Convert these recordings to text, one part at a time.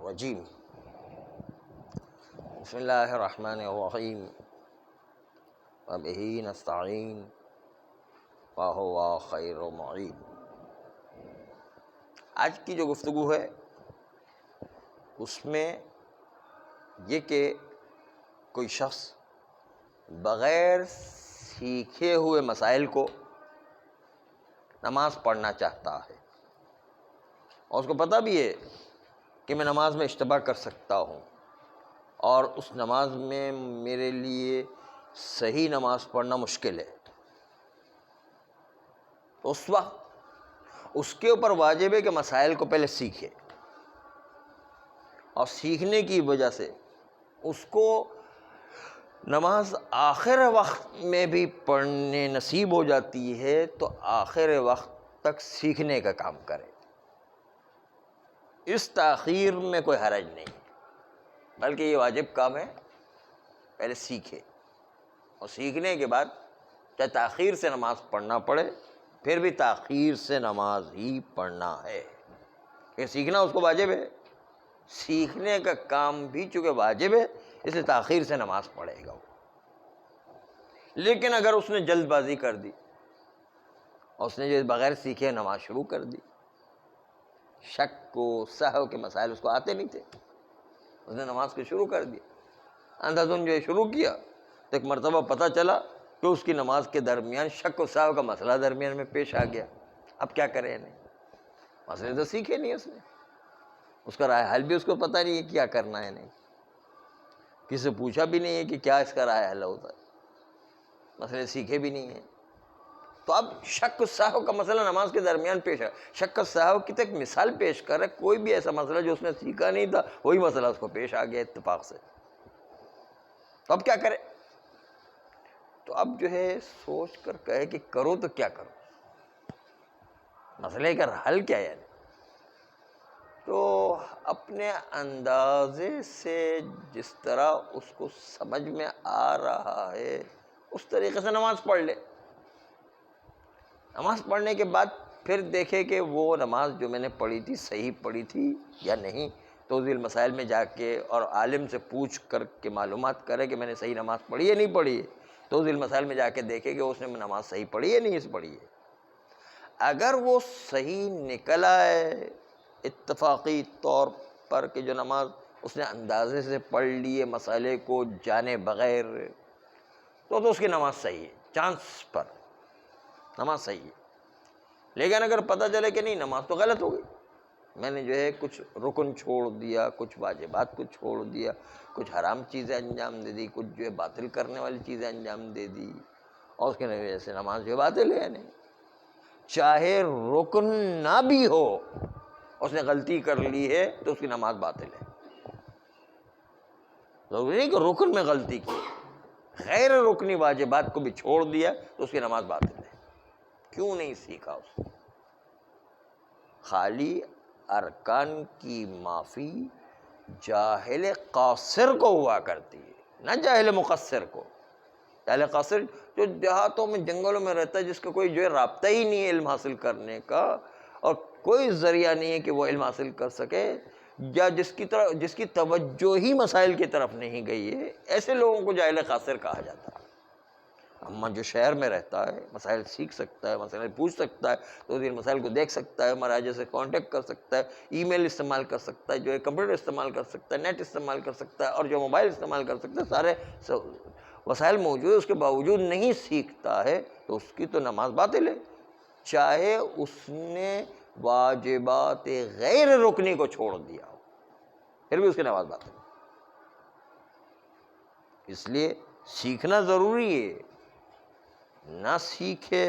الرجیم بسم اللہ الرحمن الرحیم وبہ نستعین وہو خیر معین۔ آج کی جو گفتگو ہے اس میں یہ کہ کوئی شخص بغیر سیکھے ہوئے مسائل کو نماز پڑھنا چاہتا ہے اور اس کو پتہ بھی ہے کہ میں نماز میں اشتباہ کر سکتا ہوں اور اس نماز میں میرے لیے صحیح نماز پڑھنا مشکل ہے، تو اس وقت اس کے اوپر واجب ہے کہ مسائل کو پہلے سیکھے، اور سیکھنے کی وجہ سے اس کو نماز آخر وقت میں بھی پڑھنے نصیب ہو جاتی ہے، تو آخر وقت تک سیکھنے کا کام کرے۔ اس تاخیر میں کوئی حرج نہیں، بلکہ یہ واجب کام ہے، پہلے سیکھے اور سیکھنے کے بعد چاہے تاخیر سے نماز پڑھنا پڑے پھر بھی تاخیر سے نماز ہی پڑھنا ہے، کہ سیکھنا اس کو واجب ہے، سیکھنے کا کام بھی چونکہ واجب ہے اس لیے تاخیر سے نماز پڑھے گا وہ۔ لیکن اگر اس نے جلد بازی کر دی اور اس نے جو بغیر سیکھے نماز شروع کر دی، شک و سہو کے مسائل اس کو آتے نہیں تھے، اس نے نماز کو شروع کر دیا، اندھادھند جو ہے شروع کیا، تو ایک مرتبہ پتہ چلا کہ اس کی نماز کے درمیان شک و سہو کا مسئلہ درمیان میں پیش آ گیا۔ اب کیا کرے؟ نہیں، مسئلے تو سیکھے نہیں اس نے، اس کا رائے حل بھی اس کو پتہ نہیں ہے کیا کرنا ہے، نہیں کسی سے پوچھا بھی نہیں ہے کہ کیا اس کا رائے حل ہوتا ہے، مسئلے سیکھے بھی نہیں ہیں، تو اب شک و سہو کا مسئلہ نماز کے درمیان پیش ہے۔ شک و سہو کی تو ایک مثال پیش کر ہے، کوئی بھی ایسا مسئلہ جو اس نے سیکھا نہیں تھا وہی مسئلہ اس کو پیش آ گیا اتفاق سے، تو اب کیا کرے؟ تو اب جو ہے سوچ کر کہے کہ کرو تو کیا کرو، مسئلے کا حل کیا ہے؟ تو اپنے اندازے سے جس طرح اس کو سمجھ میں آ رہا ہے اس طریقے سے نماز پڑھ لے۔ نماز پڑھنے کے بعد پھر دیکھے کہ وہ نماز جو میں نے پڑھی تھی صحیح پڑھی تھی یا نہیں، توضیح المسائل میں جا کے اور عالم سے پوچھ کر کے معلومات کرے کہ میں نے صحیح نماز پڑھی ہے نہیں پڑھی ہے، توضیح المسائل میں جا کے دیکھے کہ اس نے نماز صحیح پڑھی ہے نہیں پڑھی ہے۔ اگر وہ صحیح نکل آئے اتفاقی طور پر کہ جو نماز اس نے اندازے سے پڑھ لی ہے مسئلے کو جانے بغیر، تو اس کی نماز صحیح ہے، چانس پر نماز صحیح ہے۔ لیکن اگر پتہ چلے کہ نہیں نماز تو غلط ہو گئی، میں نے جو ہے کچھ رکن چھوڑ دیا، کچھ واجبات کو چھوڑ دیا، کچھ حرام چیزیں انجام دے دی، کچھ جو ہے باطل کرنے والی چیزیں انجام دے دی، اور اس کے وجہ سے نماز جو ہے باطل ہے، نہیں چاہے رکن نہ بھی ہو، اس نے غلطی کر لی ہے تو اس کی نماز باطل ہے۔ ضروری نہیں کہ رکن میں غلطی کی، غیر رکنی واجبات کو بھی چھوڑ دیا تو اس کی نماز باطل ہے۔ کیوں نہیں سیکھا اس نے؟ خالی ارکان کی معافی جاہل قاصر کو ہوا کرتی ہے، نہ جاہل مقصر کو۔ جاہل قاصر جو دیہاتوں میں جنگلوں میں رہتا ہے، جس کا کوئی جو ہے رابطہ ہی نہیں ہے علم حاصل کرنے کا، اور کوئی ذریعہ نہیں ہے کہ وہ علم حاصل کر سکے، یا جس کی توجہ ہی مسائل کی طرف نہیں گئی ہے، ایسے لوگوں کو جاہل قاصر کہا جاتا ہے۔ اما جو شہر میں رہتا ہے مسائل سیکھ سکتا ہے، مسائل پوچھ سکتا ہے، تو ان مسائل کو دیکھ سکتا ہے، مراجع سے کانٹیکٹ کر سکتا ہے، ای میل استعمال کر سکتا ہے، جو ہے کمپیوٹر استعمال کر سکتا ہے، نیٹ استعمال کر سکتا ہے، اور جو موبائل استعمال کر سکتا ہے، سارے وسائل موجود ہے، اس کے باوجود نہیں سیکھتا ہے تو اس کی تو نماز باطل ہے، چاہے اس نے واجبات غیر رکنی کو چھوڑ دیا ہو پھر بھی اس کی نماز باطل ہے۔ اس لیے سیکھنا ضروری ہے، نہ سیکھے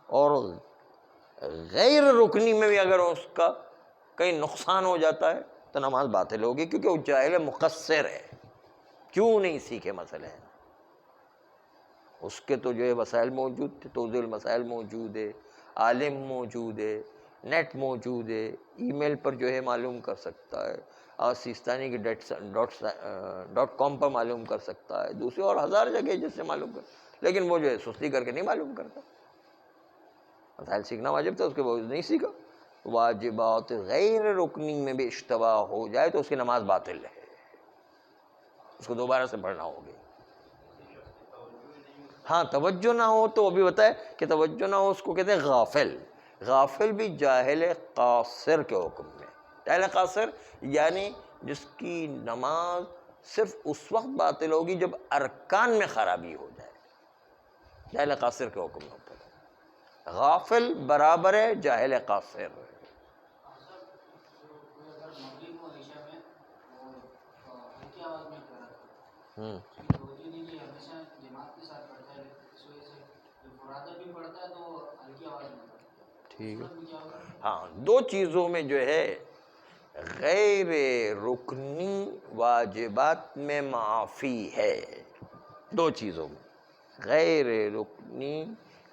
اور غیر رکنی میں بھی اگر اس کا کہیں نقصان ہو جاتا ہے تو نماز باطل ہوگی، کیونکہ وہ جاہل مقصر ہے۔ کیوں نہیں سیکھے مسئلے ہیں، اس کے تو جو ہے وسائل موجود تھے، توضیح المسائل موجود ہے، عالم موجود ہے، نیٹ موجود ہے، ای میل پر جو ہے معلوم کر سکتا ہے، اور سیستانی کی .com پر معلوم کر سکتا ہے، دوسری اور ہزار جگہ جس سے معلوم کر، لیکن وہ جو ہے سستی کر کے نہیں معلوم کرتا۔ مسائل سیکھنا واجب تھا، اس کے باوجود نہیں سیکھا، واجبات غیر رکنی میں بھی اشتباہ ہو جائے تو اس کی نماز باطل ہے، اس کو دوبارہ سے پڑھنا ہوگی۔ ہاں توجہ نہ ہو تو وہ بھی بتائے کہ توجہ نہ ہو اس کو کہتے ہیں غافل۔ غافل بھی جاہل قاصر کے حکم میں۔ جاہل قاصر یعنی جس کی نماز صرف اس وقت باطل ہوگی جب ارکان میں خرابی ہو جائے، جاہل قاصر کے حکم میں ہوتا ہے۔ غافل برابر ہے جاہل قاصر۔ ٹھیک ہے، ہاں دو چیزوں میں جو ہے غیر رکنی واجبات میں معافی ہے، دو چیزوں میں غیر رکنی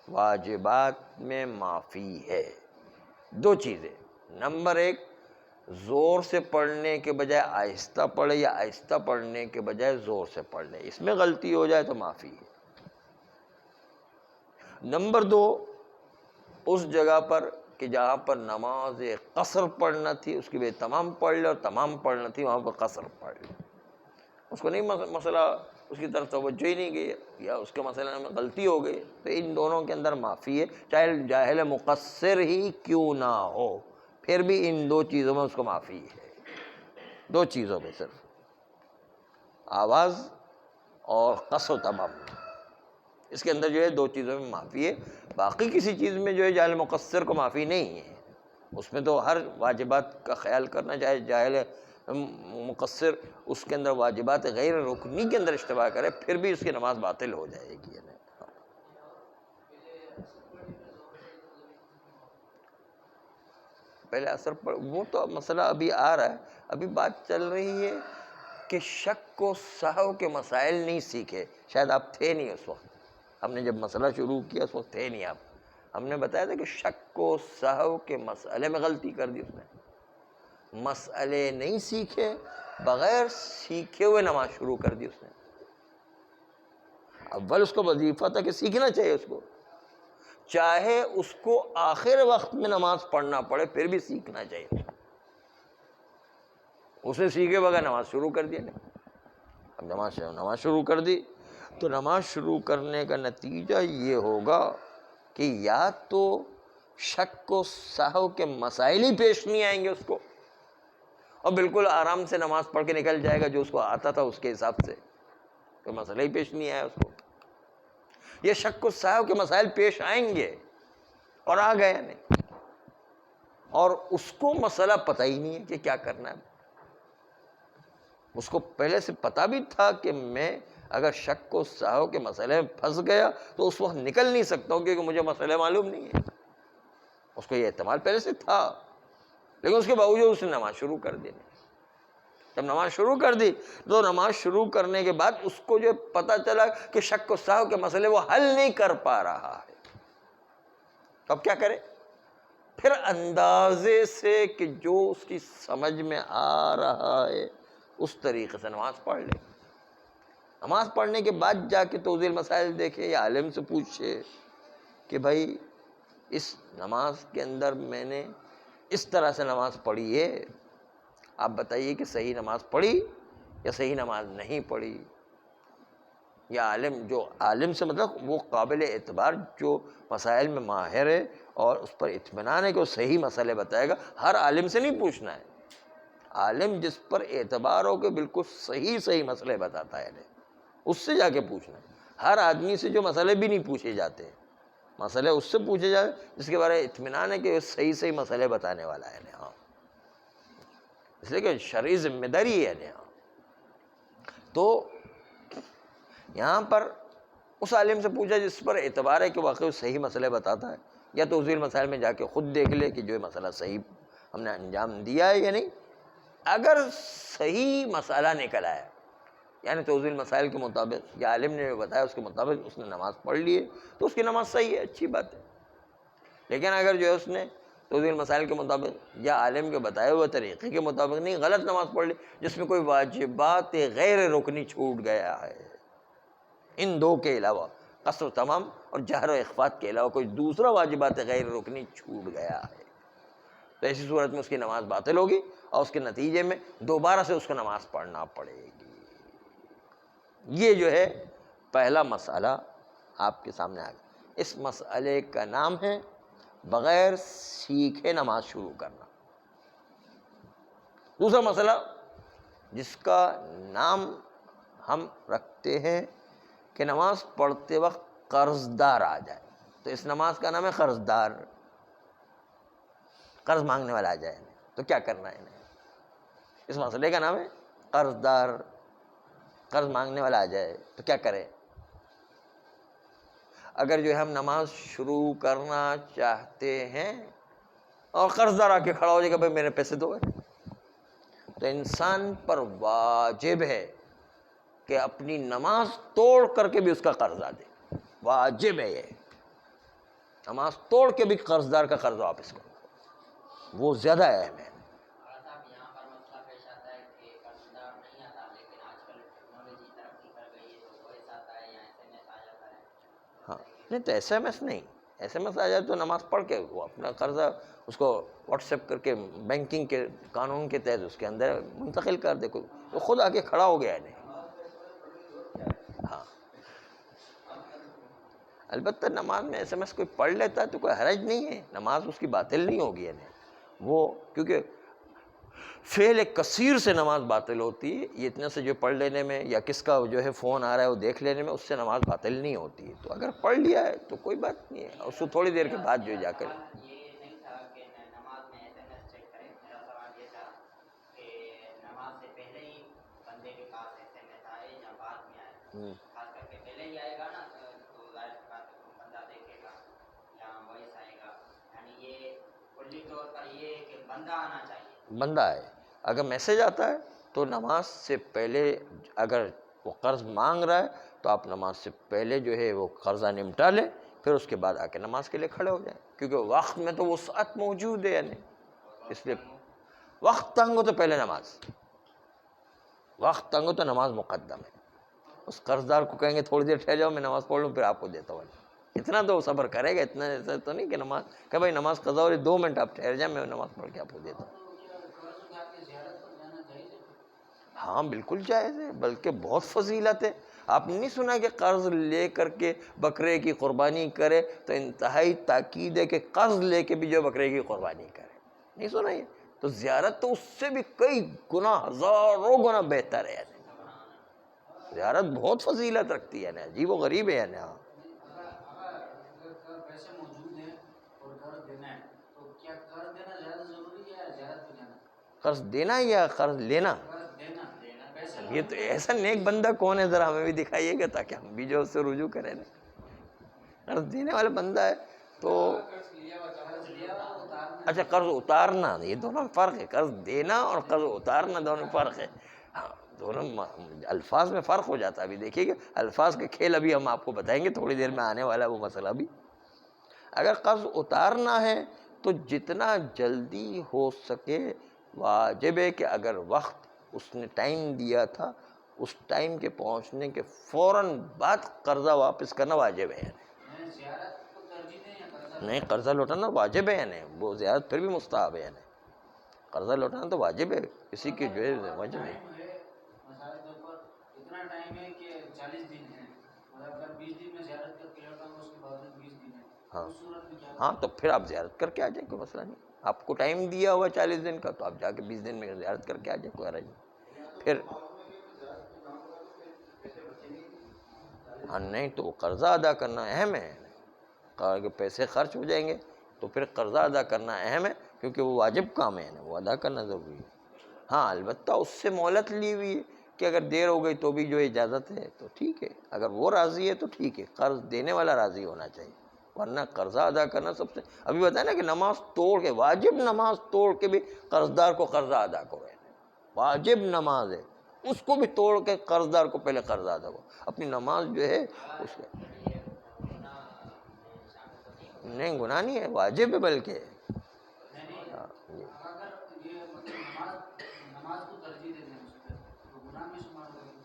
واجبات میں معافی ہے، دو چیزیں۔ نمبر ایک، زور سے پڑھنے کے بجائے آہستہ پڑھے یا آہستہ پڑھنے کے بجائے زور سے پڑھ لے، اس میں غلطی ہو جائے تو معافی ہے۔ نمبر دو، اس جگہ پر کہ جہاں پر نماز قصر پڑھنا تھی اس کی بجائے تمام پڑھ لے، اور تمام پڑھنا تھی وہاں پر قصر پڑھ لے، اس کو نہیں مسئلہ، اس کی طرف توجہ ہی نہیں گئی یا اس کے مسئلے میں غلطی ہو گئی، تو ان دونوں کے اندر معافی ہے، چاہے جاہل مقصر ہی کیوں نہ ہو، پھر بھی ان دو چیزوں میں اس کو معافی ہے، دو چیزوں میں صرف آواز اور قصر و تمام، اس کے اندر جو ہے دو چیزوں میں معافی ہے۔ باقی کسی چیز میں جو ہے جاہل مقصر کو معافی نہیں ہے، اس میں تو ہر واجبات کا خیال کرنا، چاہے جاہل مقصر اس کے اندر واجبات غیر رکنی کے اندر اشتباہ کرے پھر بھی اس کی نماز باطل ہو جائے گی۔ پہلے اثر پڑ، وہ تو مسئلہ ابھی آ رہا ہے، ابھی بات چل رہی ہے کہ شک و سہو کے مسائل نہیں سیکھے، شاید آپ تھے نہیں اس وقت، ہم نے جب مسئلہ شروع کیا اس وقت تھے نہیں آپ، ہم نے بتایا تھا کہ شک و سہو کے مسئلے میں غلطی کر دی اس نے، مسئلے نہیں سیکھے، بغیر سیکھے ہوئے نماز شروع کر دی اس نے۔ اول اس کو وظیفہ تھا کہ سیکھنا چاہیے اس کو، چاہے اس کو آخر وقت میں نماز پڑھنا پڑے پھر بھی سیکھنا چاہیے، اسے سیکھے بغیر نماز شروع کر دیا نہیں۔ اب نماز شروع کر دی تو نماز شروع کرنے کا نتیجہ یہ ہوگا کہ یا تو شک و سہو کے مسائل ہی پیش نہیں آئیں گے اس کو، اور بالکل آرام سے نماز پڑھ کے نکل جائے گا جو اس کو آتا تھا اس کے حساب سے، تو مسئلہ ہی پیش نہیں آیا اس کو، یہ شک و سہو کے مسائل پیش آئیں گے اور آ گئے نہیں، اور اس کو مسئلہ پتہ ہی نہیں ہے کہ کیا کرنا ہے، اس کو پہلے سے پتہ بھی تھا کہ میں اگر شک و سہو کے مسئلے میں پھنس گیا تو اس وقت نکل نہیں سکتا ہوں کیونکہ مجھے مسئلہ معلوم نہیں ہے، اس کو یہ احتمال پہلے سے تھا، لیکن اس کے باوجود اس نے نماز شروع کر دی۔ جب نماز شروع کر دی تو نماز شروع کرنے کے بعد اس کو جو پتہ چلا کہ شک و سہو کے مسئلے وہ حل نہیں کر پا رہا ہے، تو اب کیا کرے؟ پھر اندازے سے کہ جو اس کی سمجھ میں آ رہا ہے اس طریقے سے نماز پڑھ لے، نماز پڑھنے کے بعد جا کے توضیح المسائل دیکھے یا عالم سے پوچھے کہ بھائی اس نماز کے اندر میں نے اس طرح سے نماز پڑھی ہے، آپ بتائیے کہ صحیح نماز پڑھی یا صحیح نماز نہیں پڑھی، یا عالم سے مطلب وہ قابل اعتبار جو مسائل میں ماہر ہے اور اس پر اطمینان ہے کہ وہ صحیح مسئلے بتائے گا، ہر عالم سے نہیں پوچھنا ہے، عالم جس پر اعتبار ہو کہ بالکل صحیح مسئلے بتاتا ہے اس سے جا کے پوچھنا ہے، ہر آدمی سے جو مسئلے بھی نہیں پوچھے جاتے، مسئلے اس سے پوچھے جاتے جس کے بارے میں اطمینان ہے کہ وہ صحیح مسئلے بتانے والا ہے، ہاں اس لیے کہ شرعی ذمہ داری ہے ہاں۔ تو یہاں پر اس عالم سے پوچھا جس پر اعتبار ہے کہ واقعی صحیح مسئلے بتاتا ہے، یا توضیح المسائل میں جا کے خود دیکھ لے کہ جو مسئلہ صحیح ہم نے انجام دیا ہے یا نہیں، اگر صحیح مسئلہ نکل آیا یعنی توضیح المسائل کے مطابق یا عالم نے جو بتایا اس کے مطابق اس نے نماز پڑھ لی ہے تو اس کی نماز صحیح ہے، اچھی بات ہے، لیکن اگر جو ہے اس نے توضیح المسائل کے مطابق یا عالم کے بتائے ہوئے طریقے کے مطابق نہیں، غلط نماز پڑھ لی جس میں کوئی واجبات غیر رکنی چھوٹ گیا ہے، ان دو کے علاوہ قصر و تمام اور جہر و اخفات کے علاوہ کوئی دوسرا واجبات غیر رکنی چھوٹ گیا ہے، تو ایسی صورت میں اس کی نماز باطل ہوگی اور اس کے نتیجے میں دوبارہ سے اس کو نماز پڑھنا پڑے گی۔ یہ جو ہے پہلا مسئلہ آپ کے سامنے آ گیا۔ اس مسئلے کا نام ہے بغیر سیکھے نماز شروع کرنا۔ دوسرا مسئلہ جس کا نام ہم رکھتے ہیں کہ نماز پڑھتے وقت قرض دار آ جائے، تو اس نماز کا نام ہے قرض دار۔ قرض مانگنے والا آ جائے تو کیا کرنا ہے؟ اس مسئلے کا نام ہے قرض دار۔ قرض مانگنے والا آ جائے تو کیا کرے؟ اگر جو ہے ہم نماز شروع کرنا چاہتے ہیں اور قرض دار آ کے کھڑا ہو جائے گا بھائی میرے پیسے دو، تو انسان پر واجب ہے کہ اپنی نماز توڑ کر کے بھی اس کا قرضہ دے۔ واجب ہے یہ، نماز توڑ کے بھی قرض دار کا قرض واپس کرو، وہ زیادہ اہم ہے۔ یہاں پر مسئلہ پیش آتا ہے کہ قرض دار نہیں آتا، لیکن آج کل ٹیکنالوجی ترقی کر گئی ہے تو وائس آتا ہے یا SMS آ جاتا ہے۔ ہاں نہیں تو SMS نہیں، SMS آ جائے تو نماز پڑھ کے وہ اپنا قرضہ اس کو واٹس ایپ کر کے بینکنگ کے قانون کے تحت اس کے اندر منتقل کر دے، کوئی وہ خود آ کے کھڑا ہو گیا ہے نہیں۔ ہاں البتہ نماز میں SMS کوئی پڑھ لیتا ہے تو کوئی حرج نہیں ہے، نماز اس کی باطل نہیں ہوگی یعنی وہ، کیونکہ فعل کثیر سے نماز باطل ہوتی ہے، یہ اتنے سے جو پڑھ لینے میں یا کس کا جو ہے فون آ رہا ہے وہ دیکھ لینے میں اس سے نماز باطل نہیں ہوتی ہے۔ تو اگر پڑھ لیا ہے تو کوئی بات نہیں ہے، اس کو تھوڑی دیر کے بعد جو جا کر یہ نہیں تھا کہ نماز میں SMS چیک کریں، میرا سوال یہ تھا کہ نماز سے پہلے ہی بندے کے پاس SMS آئے یا بعد میں آئے، خاص کر کے پہلے ہی آئے گا نا تو ظاہر سی بات ہے بندہ دیکھے گا یا وائس آئے گا، یعنی یہ کلی طور پر یہ ہے کہ بندہ آنا چاہیے۔ بندہ ہے، اگر میسج آتا ہے تو نماز سے پہلے اگر وہ قرض مانگ رہا ہے تو آپ نماز سے پہلے جو ہے وہ قرضہ نمٹا لیں، پھر اس کے بعد آ کے نماز کے لیے کھڑے ہو جائیں، کیونکہ وقت میں تو وسعت موجود ہے یعنی، اس لیے وقت تنگ ہو تو پہلے نماز، وقت تنگ ہو تو نماز مقدم ہے۔ اس قرض دار کو کہیں گے تھوڑی دیر ٹھہر جاؤ میں نماز پڑھ لوں پھر آپ کو دیتا ہوں، اتنا تو صبر کرے گا، اتنا ایسا تو نہیں کہ نماز کہ بھائی نماز قضا ہو رہی 2 منٹ آپ ٹھہر جائیں میں نماز پڑھ کے آپ کو دیتا ہوں۔ ہاں بالکل جائز ہے، بلکہ بہت فضیلت ہے۔ آپ نے نہیں سنا کہ قرض لے کر کے بکرے کی قربانی کرے تو انتہائی تاکید ہے کہ قرض لے کے بھی جو بکرے کی قربانی کرے، نہیں سنا یہ؟ تو زیارت تو اس سے بھی کئی گنا ہزاروں گنا بہتر ہے، یعنی زیارت بہت فضیلت رکھتی ہے نا، عجیب و غریب ہے نا۔ اگر پیسے موجود ہیں اور قرض دینا ہے تو کیا قرض دینا زیادہ ضروری ہے یا زیارت پہ جانا؟ قرض دینا یا قرض لینا؟ قرض دینا، پیسے یہ تو ایسا نیک بندہ کون ہے ذرا ہمیں بھی دکھائیے گا تاکہ ہم بھی جو اس سے رجوع کریں۔ قرض دینے والا بندہ ہے تو اچھا قرض اتارنا، یہ دونوں میں فرق ہے، قرض دینا اور قرض اتارنا دونوں میں فرق ہے۔ ہاں دونوں الفاظ میں فرق ہو جاتا ہے، ابھی دیکھیے گا الفاظ کے کھیل ابھی ہم آپ کو بتائیں گے، تھوڑی دیر میں آنے والا ہے وہ مسئلہ بھی۔ اگر قرض اتارنا ہے تو جتنا جلدی ہو سکے واجب ہے کہ اگر وقت اس نے ٹائم دیا تھا اس ٹائم کے پہنچنے کے فوراً بعد قرضہ واپس کرنا واجب ہے۔ نہیں قرضہ لوٹانا واجب ہے یعنی وہ زیارت پھر بھی مستحب ہے، یعنی قرضہ لوٹانا تو واجب ہے، کسی کی جو ہے واجب ہے۔ اتنا ٹائم ہے کہ 40 دن ہے، مطلب اگر 20 دن میں زیارت کر کے لوٹا ہوں اس کے بعد 20 دن ہے، ہاں اس صورت میں کیا؟ ہاں تو پھر آپ زیارت کر کے آ جائیں، کوئی مسئلہ نہیں، آپ کو ٹائم دیا ہوا 40 دن کا تو آپ جا کے 20 دن میں زیارت کر کے آ جائیں، کوئی حرج نہیں۔ پھر ہاں نہیں تو وہ قرضہ ادا کرنا اہم ہے، کہ پیسے خرچ ہو جائیں گے تو پھر قرضہ ادا کرنا اہم ہے، کیونکہ وہ واجب کام ہے وہ ادا کرنا ضروری ہے۔ ہاں البتہ اس سے مہلت لی ہوئی ہے کہ اگر دیر ہو گئی تو بھی جو اجازت ہے تو ٹھیک ہے، اگر وہ راضی ہے تو ٹھیک ہے، قرض دینے والا راضی ہونا چاہیے، ورنہ قرضہ ادا کرنا سب سے، ابھی بتایا نا کہ نماز توڑ کے، واجب نماز توڑ کے بھی قرض دار کو قرضہ ادا کرو، واجب نماز ہے اس کو بھی توڑ کے قرض دار کو پہلے قرضہ ادا کرو، اپنی نماز جو ہے اس کو نہیں گناہ نہیں ہے، واجب ہے بلکہ۔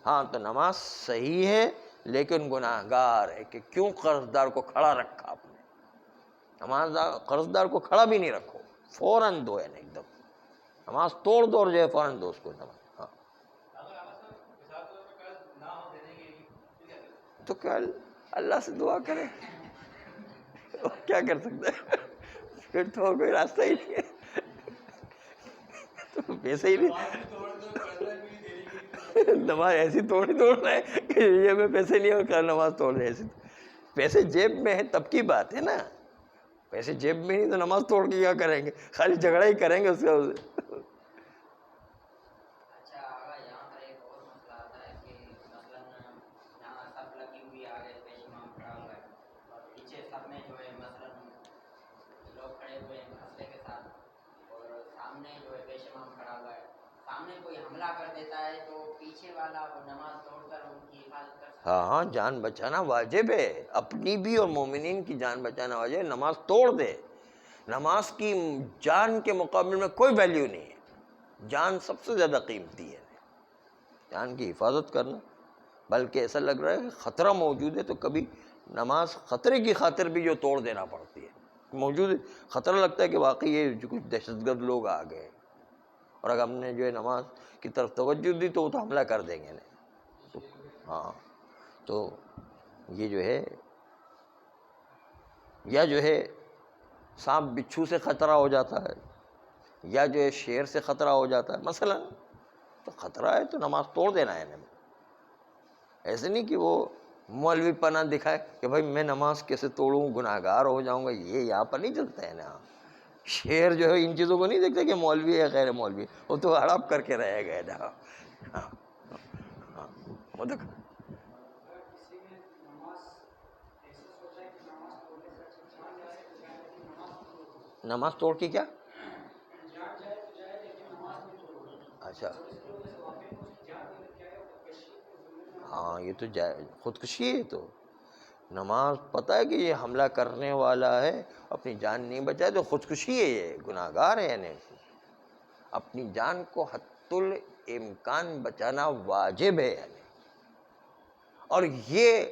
ہاں تو نماز صحیح ہے لیکن گناہ گار ہے کہ کیوں قرض دار کو کھڑا رکھا آپ نے، نماز قرض دار کو کھڑا بھی نہیں رکھو، فوراً دو، یعنی ایک دم نماز توڑ دو اور جو ہے فوراً دو اس کو نماز. ہاں تو کل اللہ سے دعا کرے، اور کیا کر سکتے ہیں، پھر تو اور کوئی راستہ ہی نہیں ہے. تو پیسے ہی نہیں، نماز ایسی توڑ رہا ہے کہ یہ میں پیسے نہیں اور کل نماز توڑ رہے. ایسی پیسے جیب میں ہے تب کی بات ہے نا، پیسے جیب میں نہیں تو نماز توڑ کے کیا کریں گے، خالی جھگڑا ہی کریں گے اس کا. اچھا آگا یہاں پر ایک اور مسئلہ آتا ہے کہ مثلاً یہاں سب لگی ہوئی آگے پیش امام کھڑا ہوا ہے اور پیچھے سب میں جو ہے مثلاً لوگ کھڑے ہوئے ہیں مسئلے کے ساتھ، اور سامنے جو ہے پیش امام کھڑا ہوا ہے، سامنے کوئی حملہ کر دیتا ہے تو پیچھے والا وہ نماز توڑ کر ان کی حفاظت کر سکتا ہے. ہاں ہاں، جان بچانا واجب ہے، اپنی بھی اور مومنین کی جان بچانا واجب ہے. نماز توڑ دے، نماز کی جان کے مقابلے میں کوئی ویلیو نہیں ہے، جان سب سے زیادہ قیمتی ہے، جان کی حفاظت کرنا. بلکہ ایسا لگ رہا ہے کہ خطرہ موجود ہے تو کبھی نماز خطرے کی خاطر بھی جو توڑ دینا پڑتی ہے، موجود ہے خطرہ، لگتا ہے کہ واقعی یہ جو کچھ دہشت گرد لوگ آ گئے اور اگر ہم نے جو ہے نماز کی طرف توجہ دی تو وہ تو حملہ کر دیں گے. تو ہاں، تو یہ جو ہے یا جو ہے سانپ بچھو سے خطرہ ہو جاتا ہے، یا جو ہے شیر سے خطرہ ہو جاتا ہے مثلا، تو خطرہ ہے تو نماز توڑ دینا ہے. ایسے نہیں کہ وہ مولوی پناہ دکھائے کہ بھائی میں نماز کیسے توڑوں، گناہ گار ہو جاؤں گا، یہ یہاں پر نہیں چلتا ہے نا. شیر جو ہے ان چیزوں کو نہیں دیکھتے کہ مولوی ہے غیر مولوی، وہ تو ہڑپ کر کے رہے گا نا. ہاں ہاں، وہ تو نماز توڑ کے کیا، اچھا ہاں یہ تو خودکشی ہے. تو نماز پتہ ہے کہ یہ حملہ کرنے والا ہے، اپنی جان نہیں بچائے تو خودکشی ہے، یہ گناہ گار ہے. یعنی اپنی جان کو حتی الامکان بچانا واجب ہے. یعنی اور یہ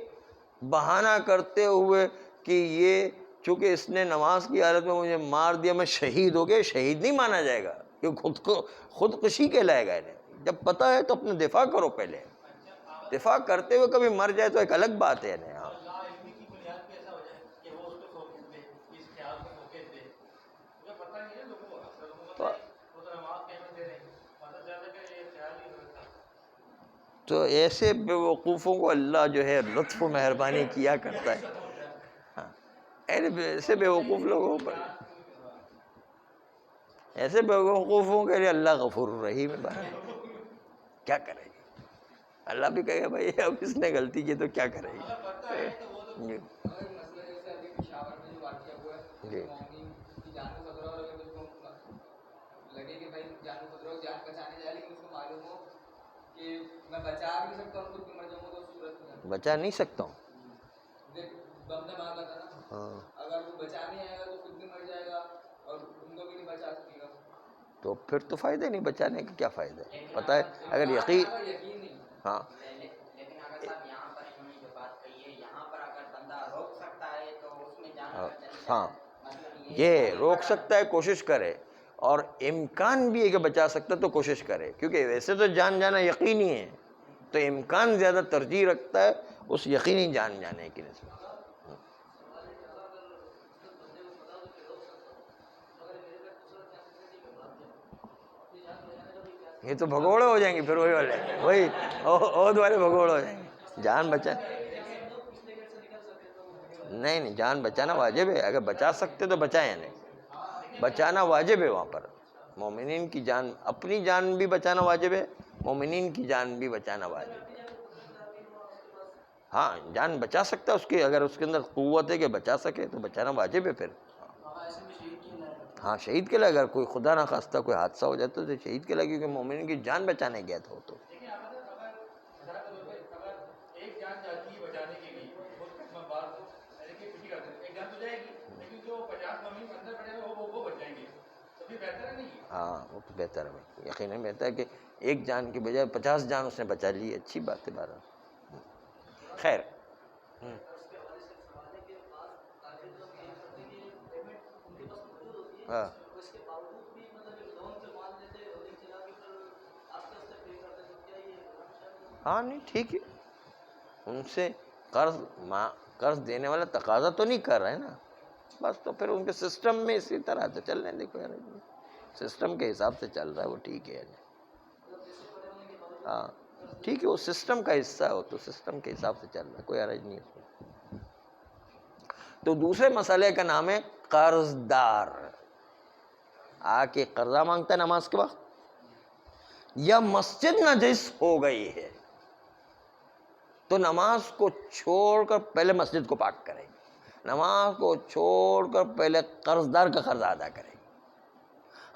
بہانہ کرتے ہوئے کہ یہ چونکہ اس نے نماز کی حالت میں مجھے مار دیا میں شہید ہو گیا، شہید نہیں مانا جائے گا، یہ خودکشی کہلائے گا. جب پتہ ہے تو اپنا دفاع کرو، پہلے دفاع کرتے ہوئے کبھی مر جائے تو ایک الگ بات ہے. ہاں تو ایسے بے وقوفوں کو اللہ جو ہے لطف و مہربانی کیا کرتا ہے. ہاں ایسے بے وقوف لوگوں پر، ایسے بے وقوفوں کے لیے اللہ غفور الرحیم ہے. کیا کرے گی، اللہ بھی کہے گا بھائی اب اس نے غلطی کی تو کیا کرے گی. جی جی لگے کہ بھائی جان کو خطرہ ہو، جان بچانے جائے لیکن اس کو معلوم ہو کہ میں بچا بھی نہیں سکتا ہوں، خود بھی مر جاؤں گا تو صورت میں بچا نہیں سکتا ہوں. بم نے مار تھا نا، ہاں اگر وہ بچا نہیں آئے گا تو خود بھی مر جائے گا اور ان کو بھی نہیں بچا سکے گا. تو پھر تو فائدہ نہیں، بچانے کا کیا فائدہ ہے. پتہ ہے اگر اگر یقین، یقین نہیں، ہاں لیکن اگر صاحب یہاں پر انہوں نے جو بات کہی ہے، یہاں پر اگر بندہ روک سکتا ہے تو اس میں جان اگر چلی ہاں جائے، مثلاً یہ روک سکتا ہے کوشش کرے، اور امکان بھی ہے کہ بچا سکتا ہے تو کوشش کرے، کیونکہ ویسے تو جان جانا یقینی ہے، تو امکان زیادہ ترجیح رکھتا ہے اس یقینی جان جانے کی نسبت. یہ تو بھگوڑے ہو جائیں گے پھر، وہی والے وہی عہد والے بھگوڑے ہو جائیں گے. جان بچا نہیں، جان بچانا واجب ہے. اگر بچا سکتے تو بچائیں، نہیں بچانا واجب ہے. وہاں پر مومنین کی جان، اپنی جان بھی بچانا واجب ہے، مومنین کی جان بھی بچانا واجب ہے. ہاں جان بچا سکتا ہے اس کی، اگر اس کے اندر قوت ہے کہ بچا سکے تو بچانا واجب ہے. پھر ہاں شہید کے لیے، اگر کوئی خدا نخواستہ کوئی حادثہ ہو جاتا ہے تو شہید کے لیے، کیونکہ مومنین کی جان بچانے گیا تھا وہ تو. ایک جان جاتی ہے بچانے کے لیے، میں بات کو ایک جان تو جائے گی لیکن جو 50 مومن اندر پڑے ہیں وہ بچ جائیں گے، تو بھی بہتر ہے. نہیں ہاں وہ تو بہتر ہے، یقیناً بہتر ہے کہ ایک جان کے بجائے 50 جان اس نے بچا لی. اچھی بات ہے. بہرحال خیر. ہاں ہاں نہیں ٹھیک ہے، ان سے قرض دینے والا تقاضا تو نہیں کر رہے نا، بس تو پھر ان کے سسٹم میں اسی طرح سے چل رہے ہیں، دیکھو یار سسٹم کے حساب سے چل رہا ہے وہ ٹھیک ہے، ہاں ٹھیک ہے، وہ سسٹم کا حصہ ہے، وہ تو سسٹم کے حساب سے چل رہا ہے، کوئی حرج نہیں اس میں۔ تو دوسرے مسئلے کا نام ہے قرض دار، آ کے قرضہ مانگتا ہے نماز کے وقت، یا مسجد نجس ہو گئی ہے تو نماز کو چھوڑ کر پہلے مسجد کو پاک کرے گی، نماز کو چھوڑ کر پہلے قرض دار کا قرض ادا کرے گی۔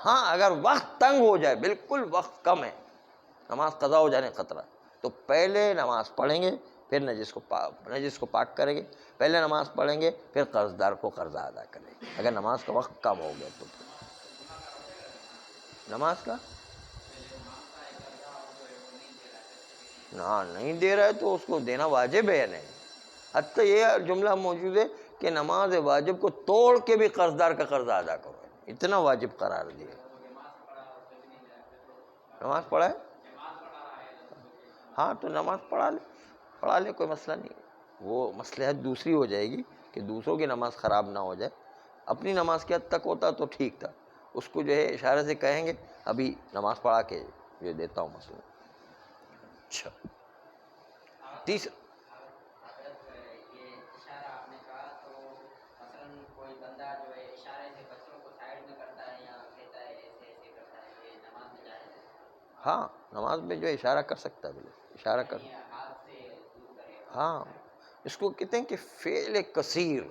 ہاں اگر وقت تنگ ہو جائے، بالکل وقت کم ہے، نماز قضا ہو جانے کا خطرہ، تو پہلے نماز پڑھیں گے، پھر نجس کو پاک کریں گے، پہلے نماز پڑھیں گے، پھر قرض دار کو قرضہ ادا کریں گے، اگر نماز کا وقت کم ہو گیا تو۔ نماز کا نہیں دے رہا ہے تو اس کو دینا واجب ہے یا نہیں؟ حتیٰ یہ جملہ موجود ہے کہ نماز واجب کو توڑ کے بھی قرض دار کا قرضہ ادا کرو، اتنا واجب قرار دیا۔ نماز پڑھا ہے، ہاں تو نماز پڑھا لے، کوئی مسئلہ نہیں، وہ مصلحت دوسری ہو جائے گی کہ دوسروں کی نماز خراب نہ ہو جائے، اپنی نماز کی حد تک ہوتا تو ٹھیک تھا، اس کو جو ہے اشارے سے کہیں گے ابھی نماز پڑھا کے جو دیتا ہوں مسئلہ۔ اچھا تیسرا، یہ اشارہ آپ نے کہا تو مثلاً کوئی بندہ جو ہے اشارے سے بچوں کو سائڈ میں کرتا ہے یا کہتا ہے ایسے ایسے کرتا ہے، یہ نماز میں جائز ہے؟ ہاں نماز میں جو اشارہ کر سکتا ہے، بولے اشارہ کر، ہاتھ سے دور کرے گا۔ ہاں اس کو کہتے ہیں کہ فعل کثیر،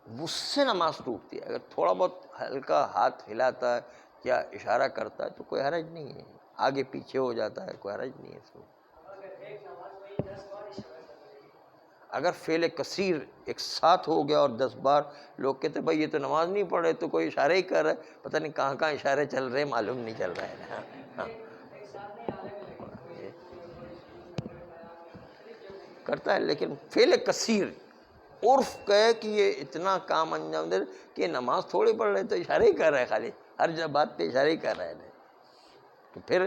اس سے نماز ٹوٹتی ہے، اگر تھوڑا بہت ہلکا ہاتھ ہلاتا ہے یا اشارہ کرتا ہے تو کوئی حرج نہیں ہے، آگے پیچھے ہو جاتا ہے کوئی حرج نہیں ہے اس میں۔ اگر فعل کثیر ایک ساتھ ہو گیا اور 10 بار لوگ کہتے بھائی یہ تو نماز نہیں پڑھ رہے، تو کوئی اشارے ہی کر رہا ہے، پتہ نہیں کہاں کہاں اشارے چل رہے ہیں، معلوم نہیں چل رہا ہے نا، کرتا ہے، لیکن فعل کثیر عرف کہے کہ یہ اتنا کام انجام دے کہ نماز تھوڑی پڑھ رہے تو اشارے ہی کر رہے ہیں، خالی ہر بات پہ اشارے ہی کر رہے ہیں، تو پھر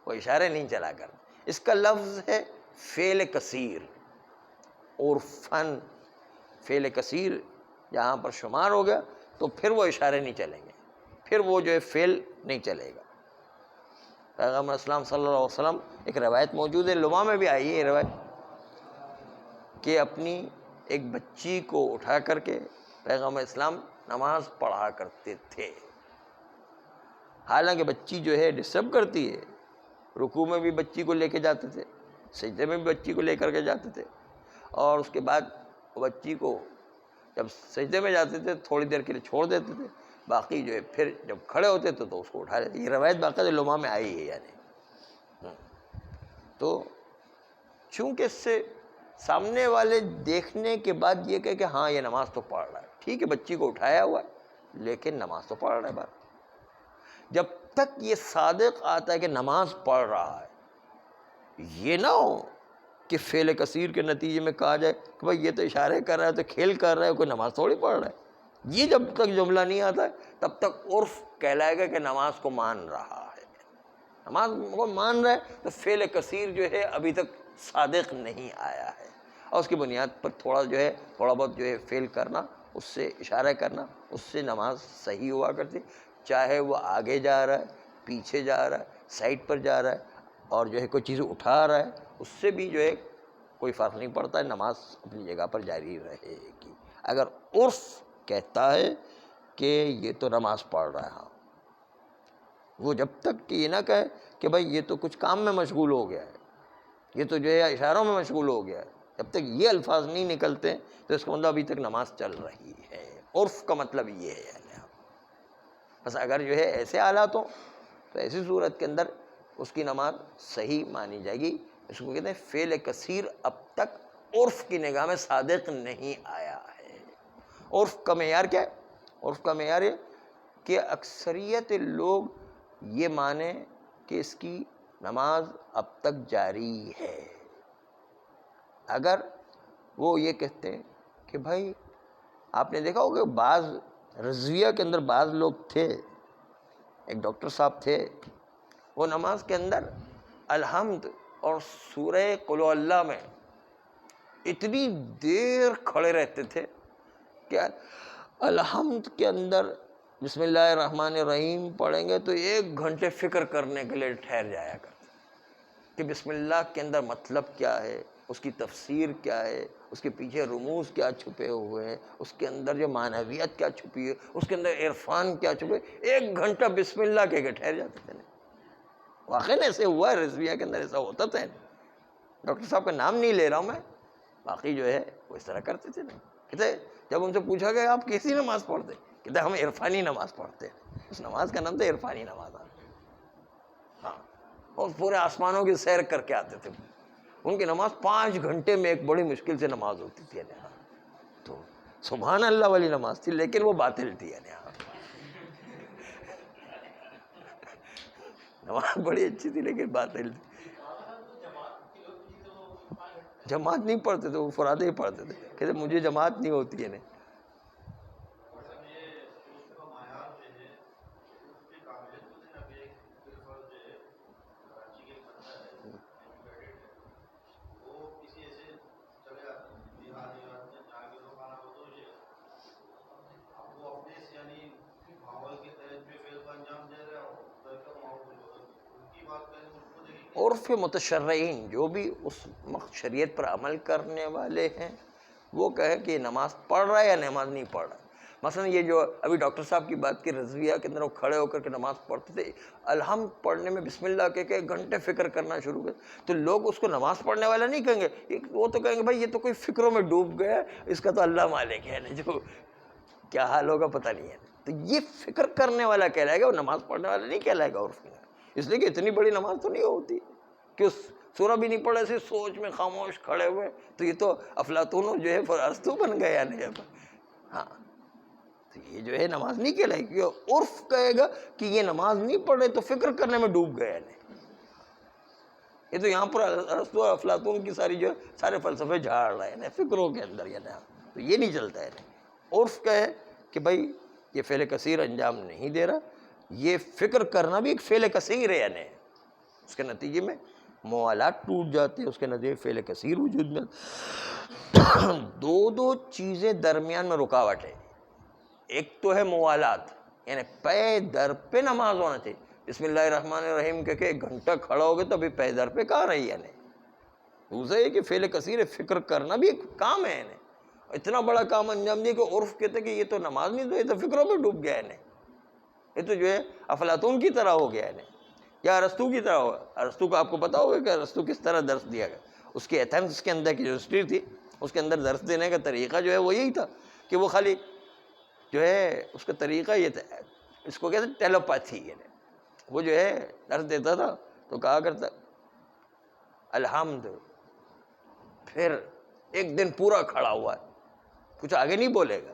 وہ اشارے نہیں چلا کر، اس کا لفظ ہے فعل کثیر، عرفاً فعل کثیر جہاں پر شمار ہو گیا تو پھر وہ اشارے نہیں چلیں گے، پھر وہ جو ہے فعل نہیں چلے گا۔ پیغمبر اسلام صلی اللہ علیہ وسلم، ایک روایت موجود ہے، لما میں بھی آئی ہے یہ روایت، کہ اپنی ایک بچی کو اٹھا کر کے پیغمبر اسلام نماز پڑھا کرتے تھے، حالانکہ بچی جو ہے ڈسٹرب کرتی ہے، رکوع میں بھی بچی کو لے کے جاتے تھے، سجدے میں بھی بچی کو لے کر کے جاتے تھے، اور اس کے بعد بچی کو جب سجدے میں جاتے تھے تھوڑی دیر کے لیے چھوڑ دیتے تھے، باقی جو ہے پھر جب کھڑے ہوتے تھے تو اس کو اٹھا لیتے، یہ روایت باقاعدہ لما میں آئی ہے، یعنی تو چونکہ اس سے سامنے والے دیکھنے کے بعد یہ کہ ہاں یہ نماز تو پڑھ رہا ہے، ٹھیک ہے بچی کو اٹھایا ہوا ہے لیکن نماز تو پڑھ رہا ہے، بات جب تک یہ صادق آتا ہے کہ نماز پڑھ رہا ہے، یہ نہ ہو کہ فعل کثیر کے نتیجے میں کہا جائے کہ بھائی یہ تو اشارے کر رہا ہے تو کھیل کر رہا ہے، کوئی نماز تھوڑی پڑھ رہا ہے، یہ جب تک جملہ نہیں آتا ہے تب تک عرف کہلائے گا کہ نماز کو مان رہا ہے، نماز کو مان رہا ہے تو فعل کثیر جو ہے ابھی تک صادق نہیں آیا ہے، اور اس کی بنیاد پر تھوڑا بہت جو ہے فعل کرنا، اس سے اشارہ کرنا، اس سے نماز صحیح ہوا کرتی، چاہے وہ آگے جا رہا ہے، پیچھے جا رہا ہے، سائڈ پر جا رہا ہے، اور جو ہے کوئی چیز اٹھا رہا ہے، اس سے بھی جو ہے کوئی فرق نہیں پڑتا ہے، نماز اپنی جگہ پر جاری رہے گی۔ اگر عرف کہتا ہے کہ یہ تو نماز پڑھ رہا ہے، وہ جب تک کہ یہ نہ کہے کہ بھائی یہ تو کچھ کام میں مشغول ہو گیا ہے، یہ تو جو ہے اشاروں میں مشغول ہو گیا ہے، جب تک یہ الفاظ نہیں نکلتے تو اس کا مطلب ابھی تک نماز چل رہی ہے، عرف کا مطلب یہ ہے، بس اگر جو ہے ایسے حالات ہوں تو ایسی صورت کے اندر اس کی نماز صحیح مانی جائے گی، اس کو کہتے ہیں فعل کثیر اب تک عرف کی نگاہ میں صادق نہیں آیا ہے۔ عرف کا معیار کیا ہے؟ عرف کا معیار ہے کہ اکثریت لوگ یہ مانیں کہ اس کی نماز اب تک جاری ہے، اگر وہ یہ کہتے ہیں کہ بھائی آپ نے دیکھا ہوگا بعض رضویہ کے اندر بعض لوگ تھے، ایک ڈاکٹر صاحب تھے، وہ نماز کے اندر الحمد اور سورہ قل هو اللہ میں اتنی دیر کھڑے رہتے تھے کہ الحمد کے اندر بسم اللہ الرحمن الرحیم پڑھیں گے تو 1 گھنٹے فکر کرنے کے لیے ٹھہر جایا کرتے کہ بسم اللہ کے اندر مطلب کیا ہے، اس کی تفسیر کیا ہے، اس کے پیچھے رموز کیا چھپے ہوئے ہیں، اس کے اندر جو معنویت کیا چھپی ہے، اس کے اندر عرفان کیا چھپے، 1 گھنٹہ بسم اللہ کہہ کے ٹھہر جاتے تھے. واقعی ایسے ہوا ہے، رضویہ کے اندر ایسا ہوتا تھا. ڈاکٹر صاحب کا نام نہیں لے رہا ہوں میں، باقی جو ہے وہ اس طرح کرتے تھے. کہتے جب ان سے پوچھا گیا آپ کیسی نماز پڑھتے، کہتے ہم عرفانی نماز پڑھتے ہیں. اس نماز کا نام تھا عرفانی نماز. ہاں، اور پورے آسمانوں کی سیر کر کے آتے تھے. ان کی نماز 5 گھنٹے میں ایک بڑی مشکل سے نماز ہوتی تھی. تو سبحان اللہ والی نماز تھی، لیکن وہ باطل تھی. نماز بڑی اچھی تھی لیکن باطل تھی. جماعت نہیں پڑھتے تھے، وہ فرادے ہی پڑھتے تھے. کہتے مجھے جماعت نہیں ہوتی ہے. عرف متشرعین جو بھی اس شریعت پر عمل کرنے والے ہیں وہ کہے کہ یہ نماز پڑھ رہا ہے یا نماز نہیں پڑھ رہا. مثلا یہ جو ابھی ڈاکٹر صاحب کی بات کی، رضویہ کے اندر وہ کھڑے ہو کر کے نماز پڑھتے تھے، الحمد پڑھنے میں بسم اللہ کہہ کے 1 گھنٹے فکر کرنا شروع کر. تو لوگ اس کو نماز پڑھنے والا نہیں کہیں گے، وہ تو کہیں گے بھائی یہ تو کوئی فکروں میں ڈوب گیا، اس کا تو اللہ مالک ہے، جو کیا حال ہوگا پتہ نہیں ہے. تو یہ فکر کرنے والا کہلائے گا، وہ نماز پڑھنے والا نہیں کہلائے گا عرف میں. اس لیے کہ اتنی بڑی نماز تو نہیں ہوتی کہ سورہ بھی نہیں پڑھے، ایسے سوچ میں خاموش کھڑے ہوئے. تو یہ تو افلاطون جو ہے ارسطو بن گیا نہیں. ہاں، تو یہ جو ہے نماز نہیں کہلائے گی. عرف کہے گا کہ یہ نماز نہیں پڑھے تو فکر کرنے میں ڈوب گیا نہیں. یہ تو یہاں پر ارسطو اور افلاطون کی ساری جو سارے فلسفے جھاڑ رہے ہیں فکروں کے اندر. تو یہ نہیں چلتا ہے. عرف کہے کہ بھائی یہ فعل کثیر انجام نہیں دے رہا، یہ فکر کرنا بھی ایک فعل کثیر ہے. اس کے نتیجے میں موالات ٹوٹ جاتے ہیں، اس کے نتیجے فعل کثیر وجود میں. 2 چیزیں درمیان میں رکاوٹ ہے. ایک تو ہے موالات، یعنی پے در پہ نماز ہونا چاہیے. بسم اللہ الرحمن الرحیم کہہ کے 1 گھنٹہ کھڑا ہو گئے تو ابھی پے در پہ کہاں رہی ہے. دوسرا یہ کہ فعل کثیر ہے، فکر کرنا بھی ایک کام ہے. اتنا بڑا کام انجام دیا کہ عرف کہتے کہ یہ تو نماز نہیں، تو یہ تو فکروں میں ڈوب گیا ہے. یہ تو جو ہے افلاطون کی طرح ہو گیا ہے یا ارسطو کی طرح ہوا. ارسطو کو آپ کو پتا ہوگا کہ ارسطو کس طرح درس دیا گیا. اس کی ایتھنس کے اندر کی جو ہسٹری تھی، اس کے اندر درس دینے کا طریقہ جو ہے وہ یہی تھا کہ وہ خالی جو ہے اس کا طریقہ یہ تھا، اس کو کہتے ہیں ٹیلیپیتھی. وہ جو ہے درس دیتا تھا تو کہا کرتا الحمد، پھر 1 دن پورا کھڑا ہوا ہے، کچھ آگے نہیں بولے گا.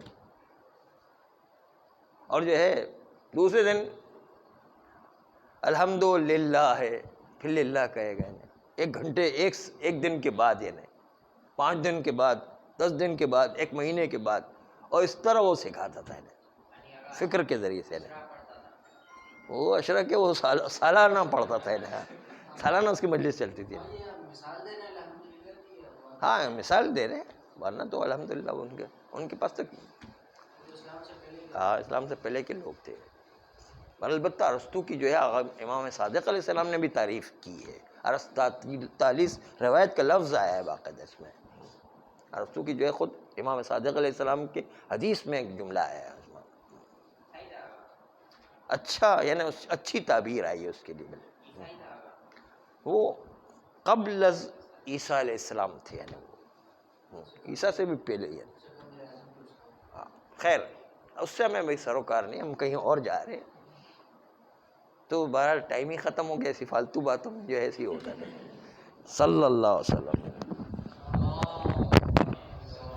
اور جو ہے دوسرے دن الحمدللہ ہے، پھر للہ کہے گا. 1 گھنٹے 1 دن کے بعد، یعنی 5 دن کے بعد، 10 دن کے بعد، 1 مہینے کے بعد. اور اس طرح وہ سکھاتا تھا فکر کے ذریعے سے. وہ عشرہ کے وہ سالانہ پڑھتا تھا، سالانہ اس کی مجلس چلتی تھی. ہاں مثال دے رہے ہیں، ورنہ تو الحمدللہ ان کے پاس تک ہاں اسلام سے پہلے کے لوگ تھے. اور البتہ ارسطو کی جو ہے امام صادق علیہ السلام نے بھی تعریف کی ہے. ارسطالیس روایت کا لفظ آیا ہے باقاعدہ اس میں. ارسطو کی جو ہے خود امام صادق علیہ السلام کے حدیث میں ایک جملہ آیا ہے. اچھا، یعنی اچھی تعبیر آئی ہے اس کے لیے. وہ قبل از عیسیٰ علیہ السلام تھے، یعنی وہ عیسیٰ سے بھی پہلے. خیر اس سے ہمیں بھائی سروکار نہیں، ہم کہیں اور جا رہے ہیں. تو بہرحال ٹائم ہی ختم ہو گیا، ایسی فالتو باتوں میں جو ہے ایسی ہوتا ہے. صلی اللہ علیہ وسلم.